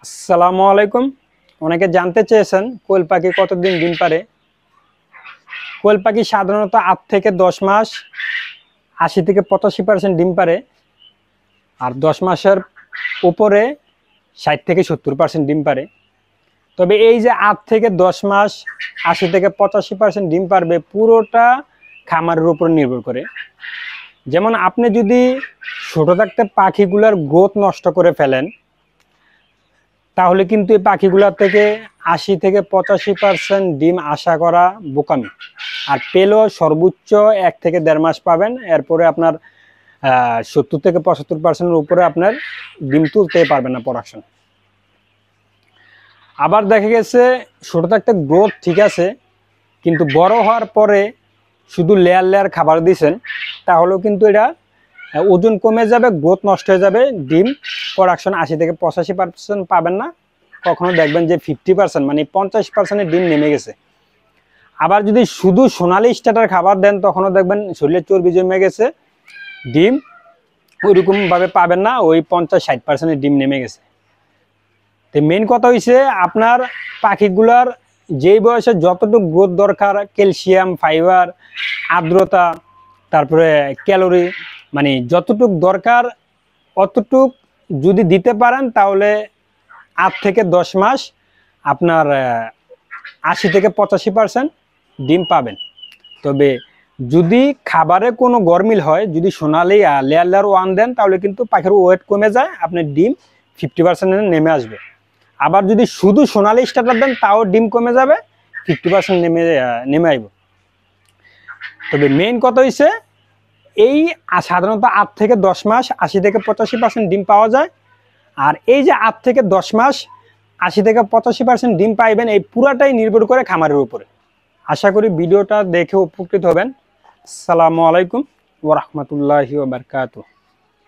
আসসালামু আলাইকুম। অনেকে জানতে চেয়েছেন কোয়েল পাখি কতদিন ডিম পারে। কোয়েল পাখি সাধারণত 8 থেকে 10 মাস 80 থেকে 85% ডিম পারে, আর 10 মাসের উপরে 60 থেকে 70% ডিম পারে। তবে এই যে 8 থেকে 10 মাস 80 থেকে 85% ডিম পারবে, পুরোটা খামারের উপর নির্ভর করে। যেমন আপনি যদি ছোট থাকতে পাখিগুলোর গ্রোথ নষ্ট করে ফেলেন, তাহলে কিন্তু এই পাখিগুলোর থেকে 80 থেকে 85% ডিম আশা করা বোকামি। আর পেলেও সর্বোচ্চ 1 থেকে 1.5 মাস পাবেন, এরপরে আপনার 70 থেকে 75%-এর উপরে আপনার ডিম তুলতে পারবেন না প্রোডাকশন। আবার দেখা গেছে ছোট থাকতে গ্রোথ ঠিক আছে, কিন্তু বড় হওয়ার পরে শুধু লেয়ার লেয়ার খাবার দিয়েছেন, তাহলেও কিন্তু এটা ওজন কমে যাবে, গ্রোথ নষ্ট হয়ে যাবে, ডিম প্রোডাকশন 80 থেকে 85% পাবেন না। কখনো দেখবেন যে 50% মানে 50%-এর ডিম নেমে গেছে। আবার যদি শুধু সোনালি স্টার্টার খাবার দেন, তখনও দেখবেন শরীরে চর্বি জমে গেছে, ডিম ওইরকমভাবে পাবেন না, ওই 50-60%-এর ডিম নেমে গেছে। তো মেন কথা হইছে আপনার পাখিগুলার যেই বয়সে যতটুকু গ্রোথ দরকার, ক্যালসিয়াম, ফাইবার, আর্দ্রতা, তারপরে ক্যালোরি, মানে যতটুক দরকার অতটুক যদি দিতে পারেন, তাহলে 8 থেকে 10 মাস আপনার 80 থেকে 85% ডিম পাবেন। তবে যদি খাবারে কোনো গরমিল হয়, যদি সোনালি লেয়ার লেয়ার ওয়ান দেন, তাহলে কিন্তু পাখির ওয়েট কমে যায়, আপনার ডিম 50% নেমে আসবে। আবার যদি শুধু সোনালি স্টার্টার দেন, তাও ডিম কমে যাবে, 50% নেমে আসবে। তবে মেইন কথা হইছে এই সাধারণত 8 থেকে 10 মাস 80 থেকে 85% ডিম পাওয়া যায়। আর এই যে 8 থেকে 10 মাস 80 থেকে 85% ডিম পাইবেন, এই পুরাটাই নির্ভর করে খামারের উপরে। আশা করি ভিডিওটা দেখে উপকৃত হবেন। আসসালামু আলাইকুম ওয়া রাহমাতুল্লাহি ওয়া বারাকাতুহু।